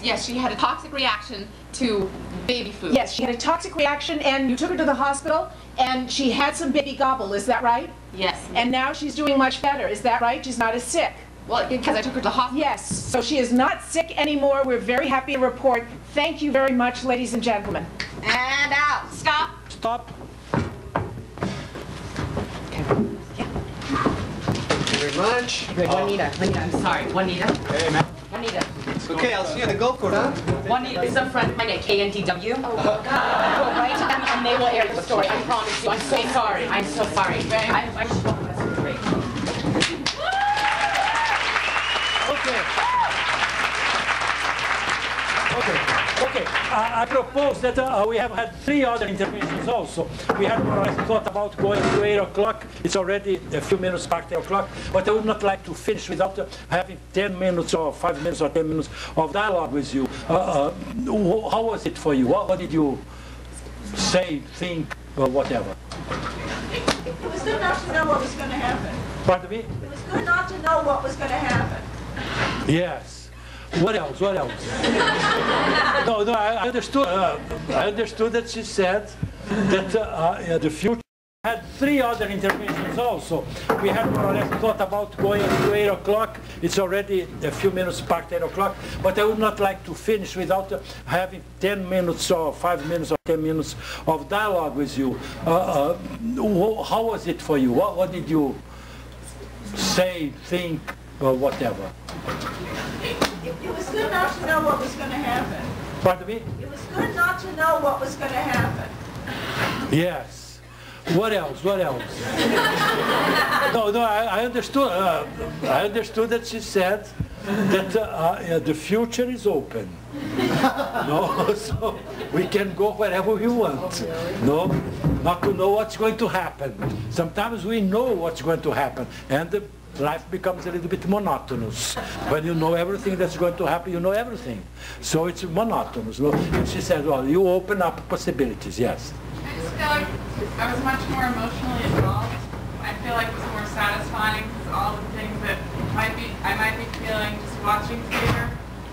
Yes, she had a toxic reaction to baby food. Yes, she had a toxic reaction, and you took her to the hospital, and she had some baby gobble, is that right? Yes. And now she's doing much better, is that right? She's not as sick. Well, because I took her to hospital. Yes, so she is not sick anymore. We're very happy to report. Thank you very much, ladies and gentlemen. And out. Stop. Stop. Okay. Yeah. Thank you very much. Good, Juanita. I'm sorry, Juanita. Hey, man. Juanita. Okay, I'll see you on the golf course, huh? Juanita is a friend of mine at KNTW. Oh, God. Go right to them and they will air the story. I promise you. I'm so sorry. I'm so sorry. I just want this to be great. Okay. I propose that we have had 3 other interventions also. We had thought about going to 8 o'clock. It's already a few minutes past 8 o'clock. But I would not like to finish without having 10 minutes or 5 minutes or 10 minutes of dialogue with you. How was it for you? What did you say, think, or whatever? It was good not to know what was going to happen. Pardon me? It was good not to know what was going to happen. Yes. What else? What else? No, I understood. I understood that she said that the future had 3 other interventions also. We had more or less thought about going to 8 o'clock. It's already a few minutes past 8 o'clock. But I would not like to finish without having 10 minutes or 5 minutes or 10 minutes of dialogue with you. How was it for you? What did you say, think, or whatever? It was good not to know what was going to happen. Pardon me? It was good not to know what was going to happen. Yes. What else? What else? No, I understood. I understood that she said that the future is open. No, so we can go wherever we want. No, not to know what's going to happen. Sometimes we know what's going to happen, and life becomes a little bit monotonous. When you know everything that's going to happen, you know everything. So it's monotonous. No? And she said, well, you open up possibilities, yes. I just feel like I was much more emotionally involved. I feel like it was more satisfying because all the things that I might be feeling just watching theater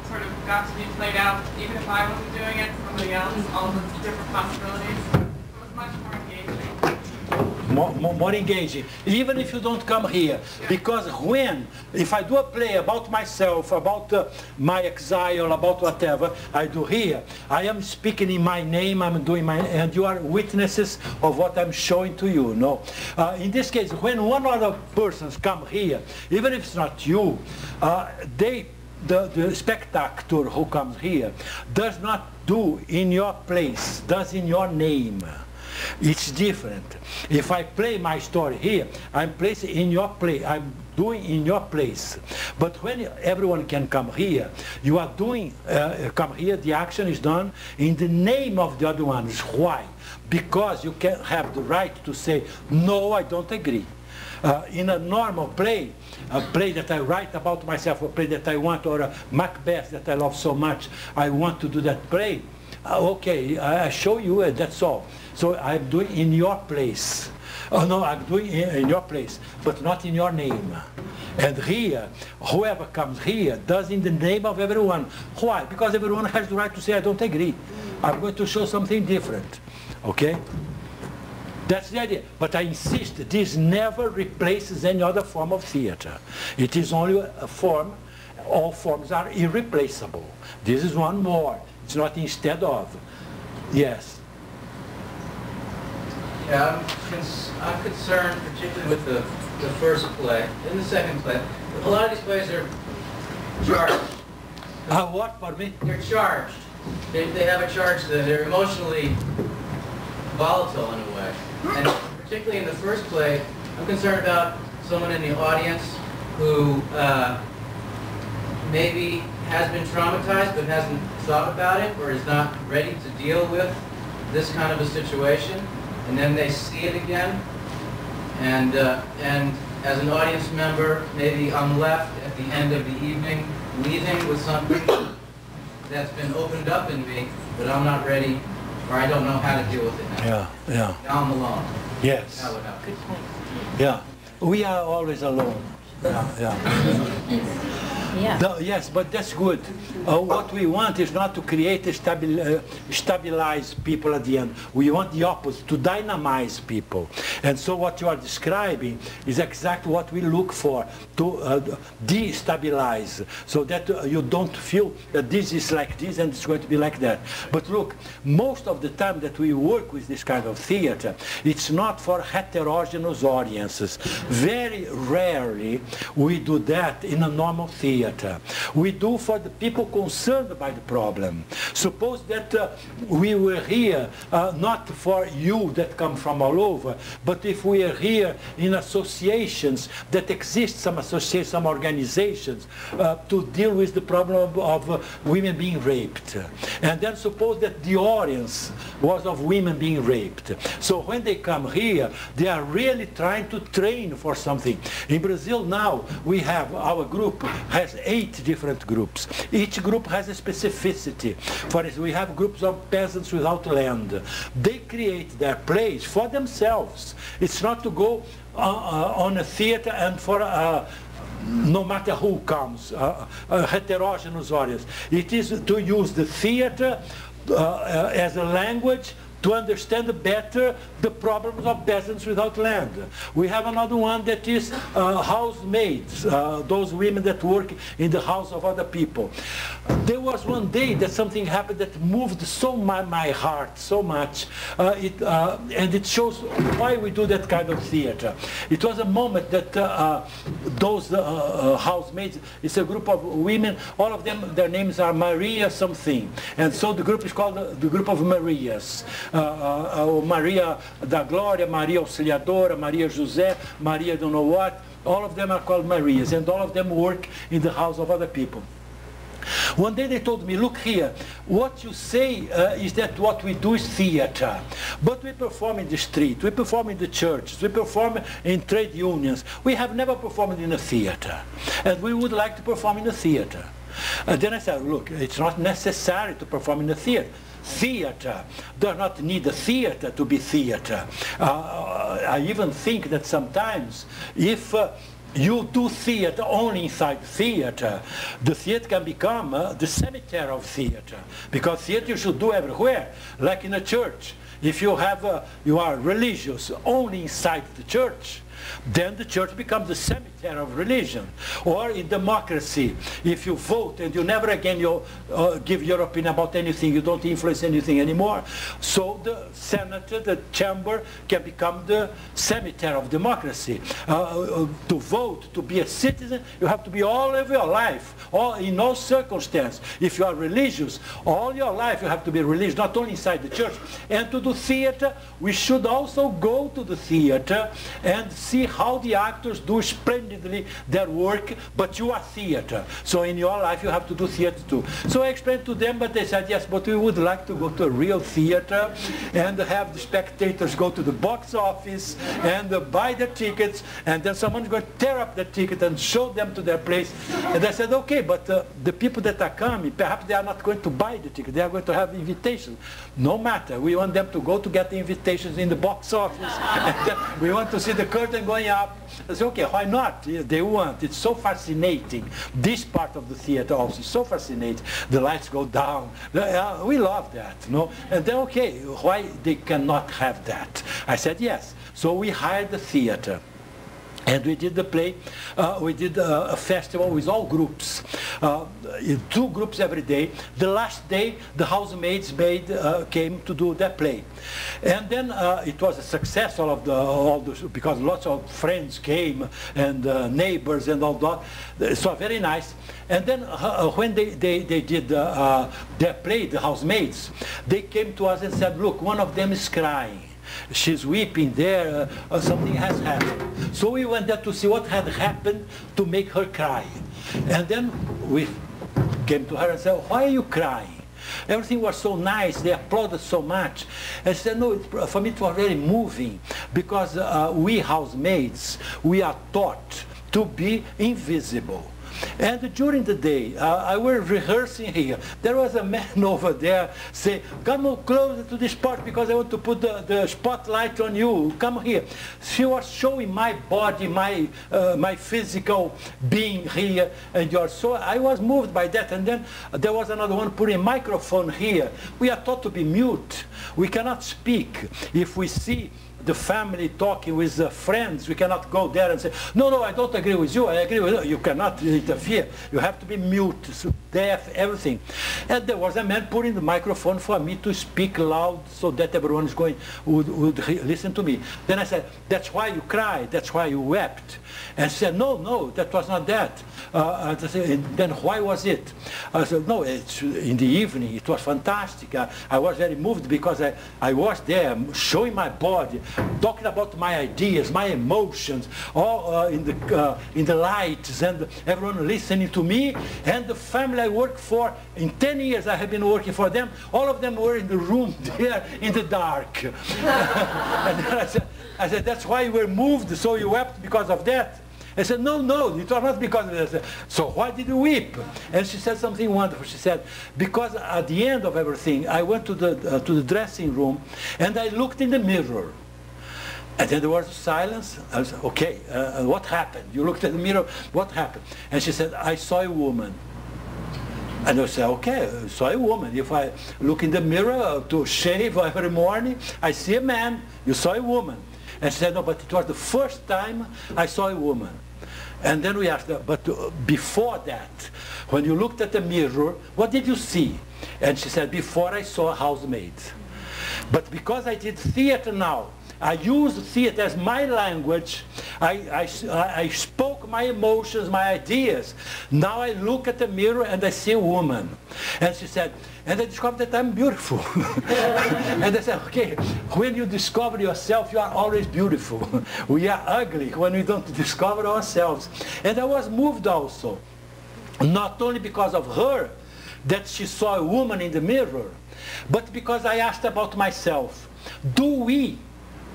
sort of got to be played out, even if I wasn't doing it, somebody else, all the different possibilities. It was much more engaging. More engaging, even if you don't come here, because if I do a play about myself, about my exile, about whatever I do here, I am speaking in my name, I'm doing and you are witnesses of what I'm showing to you. No, in this case, when one other person come here, even if it's not you, the spectator who comes here does not do in your place, does in your name. It's different. If I play my story here, I'm placing in your place. I'm doing in your place. But when everyone can come here, you are doing, come here, the action is done in the name of the other ones. Why? Because you can have the right to say, no, I don't agree. In a normal play, a play that I write about myself, a play that I want, or a Macbeth that I love so much, I want to do that play. Okay, I show you, that's all. So I'm doing in your place. Oh no, I'm doing in your place, but not in your name. And here, whoever comes here does in the name of everyone. Why? Because everyone has the right to say, I don't agree. I'm going to show something different. Okay? That's the idea. But I insist, this never replaces any other form of theater. It is only a form. All forms are irreplaceable. This is one more. It's not instead of. Yes. Yeah, I'm concerned particularly with the first play and the second play. A lot of these plays are charged. What, pardon me? They're charged. They have a charge that they're emotionally volatile in a way. And particularly in the first play, I'm concerned about someone in the audience who maybe has been traumatized but hasn't thought about it or is not ready to deal with this kind of a situation. And then they see it again, and as an audience member, maybe I'm left at the end of the evening leaving with something that's been opened up in me, but I'm not ready, or I don't know how to deal with it now. Yeah. Now I'm alone. Yes. That would help. Good point. Yeah. We are always alone. Yeah. Yeah. Yes, but that's good. What we want is not to create a stabilize people at the end. We want the opposite, to dynamize people. And so what you are describing is exactly what we look for, to destabilize, so that you don't feel that this is like this and it's going to be like that. But look, most of the time that we work with this kind of theater, it's not for heterogeneous audiences. Very rarely we do that in a normal theater. We do for the people concerned by the problem. Suppose that we were here not for you that come from all over, but if we are here in associations that exist, some associations, some organizations, to deal with the problem of women being raped. And then suppose that the audience was of women being raped. So when they come here, they are really trying to train for something. In Brazil now, we have, our group has 8 different groups. Each group has a specificity. For instance, we have groups of peasants without land. They create their plays for themselves. It's not to go on a theater and for no matter who comes, a heterogeneous audience. It is to use the theater as a language to understand better the problems of peasants without land. We have another one that is housemaids, those women that work in the house of other people. There was one day that something happened that moved so my heart so much, and it shows why we do that kind of theater. It was a moment that those housemaids, it's a group of women, all of them, their names are Maria something, and so the group is called the group of Marias. Maria da Glória, Maria Auxiliadora, Maria José, Maria don't know what, all of them are called Marias, and all of them work in the house of other people. One day they told me, look here, what you say is that what we do is theater, but we perform in the street, we perform in the churches, we perform in trade unions. We have never performed in a theater, and we would like to perform in a theater. And then I said, look, it's not necessary to perform in a theater. Theater does not need a theater to be theater. I even think that sometimes if you do theater only inside theater, the theater can become the cemetery of theater, because theater you should do everywhere, like in a church. If you have you are religious only inside the church, then the church becomes the cemetery of religion. Or in democracy, if you vote and you never again give your opinion about anything, you don't influence anything anymore, so the Senate, the chamber, can become the cemetery of democracy. To vote, to be a citizen, you have to be all of your life, in all circumstances. If you are religious, all your life you have to be religious, not only inside the church. And to do theater, we should also go to the theater and see how the actors do splendidly their work, but you are theater. So in your life you have to do theater too. So I explained to them, but they said, yes, but we would like to go to a real theater and have the spectators go to the box office and buy the tickets, and then someone's going to tear up the ticket and show them to their place. And I said, okay, but the people that are coming, perhaps they are not going to buy the ticket, they are going to have invitations. No matter, we want them to go to get the invitations in the box office. And we want to see the curtain going up. I said, okay, why not? They want. It's so fascinating. This part of the theater also is so fascinating. The lights go down. We love that, no? And then, okay, why they cannot have that? I said, yes. So we hired the theater. And we did the play, we did a festival with all groups, 2 groups every day. The last day, the housemaids came to do their play. And then it was a success, because lots of friends came, and neighbors and all that. So very nice. And then when they did their play, the housemaids, they came to us and said, look, one of them is crying. She's weeping there, something has happened. So we went there to see what had happened to make her cry. And then we came to her and said, why are you crying? Everything was so nice, they applauded so much. And she said, no, for me it was very moving, because we housemaids, we are taught to be invisible. And during the day, I was rehearsing here. There was a man over there say, come on closer to the spot because I want to put the spotlight on you. Come here. She was showing my body, my physical being here. And so I was moved by that. And then there was another one putting a microphone here. We are taught to be mute. We cannot speak. If we see the family talking with friends, we cannot go there and say, no, I don't agree with you, I agree with you. You cannot interfere. You have to be mute, deaf, everything. And there was a man putting the microphone for me to speak loud so that everyone is would listen to me. Then I said, that's why you cried, that's why you wept. And she said, no, that was not that. And then why was it? I said, no, it's in the evening, it was fantastic. I was very moved because I was there showing my body, talking about my ideas, my emotions, all in the lights, and everyone listening to me, and the family I worked for. In 10 years I have been working for them. All of them were in the room there in the dark. And then I said, that's why you were moved, so you wept because of that? I said, no, it was not because of that. So why did you weep? And she said something wonderful. She said, because at the end of everything, I went to the dressing room and I looked in the mirror. And then there was silence. I said, okay, what happened? You looked at the mirror, what happened? And she said, I saw a woman. And I said, okay, I saw a woman. If I look in the mirror to shave every morning, I see a man. You saw a woman. And she said, no, but it was the first time I saw a woman. And then we asked her, but before that, when you looked at the mirror, what did you see? And she said, before I saw a housemaid. But because I did theater now, I used theater as my language. I spoke my emotions, my ideas. Now I look at the mirror and I see a woman. And she said, and I discovered that I'm beautiful. And I said, okay, when you discover yourself, you are always beautiful. We are ugly when we don't discover ourselves. And I was moved also, not only because of her, that she saw a woman in the mirror, but because I asked about myself. Do we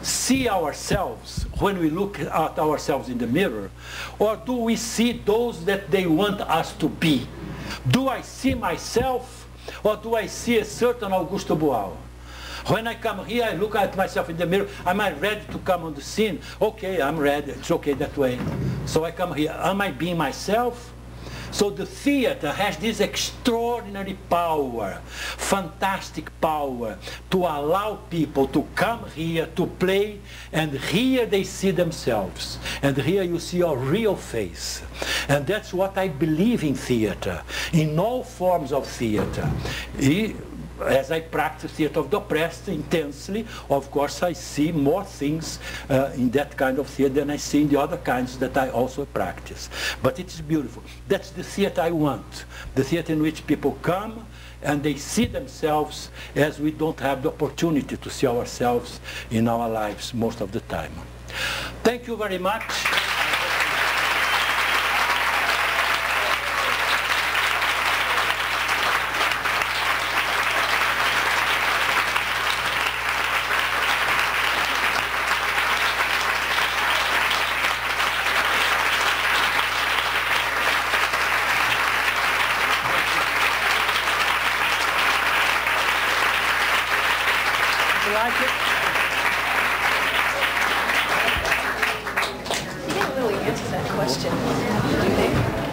see ourselves when we look at ourselves in the mirror? Or do we see those that they want us to be? Do I see myself, or do I see a certain Augusto Boal? When I come here, I look at myself in the mirror. Am I ready to come on the scene? Okay, I'm ready. It's okay that way. So I come here. Am I being myself? So the theater has this extraordinary power, fantastic power, to allow people to come here to play, and here they see themselves. And here you see your real face. And that's what I believe in theater, in all forms of theater. As I practice theater of the oppressed intensely, of course I see more things in that kind of theater than I see in the other kinds that I also practice. But it's beautiful. That's the theater I want. The theater in which people come and they see themselves as we don't have the opportunity to see ourselves in our lives most of the time. Thank you very much. Like it? You didn't really answer that question, did you?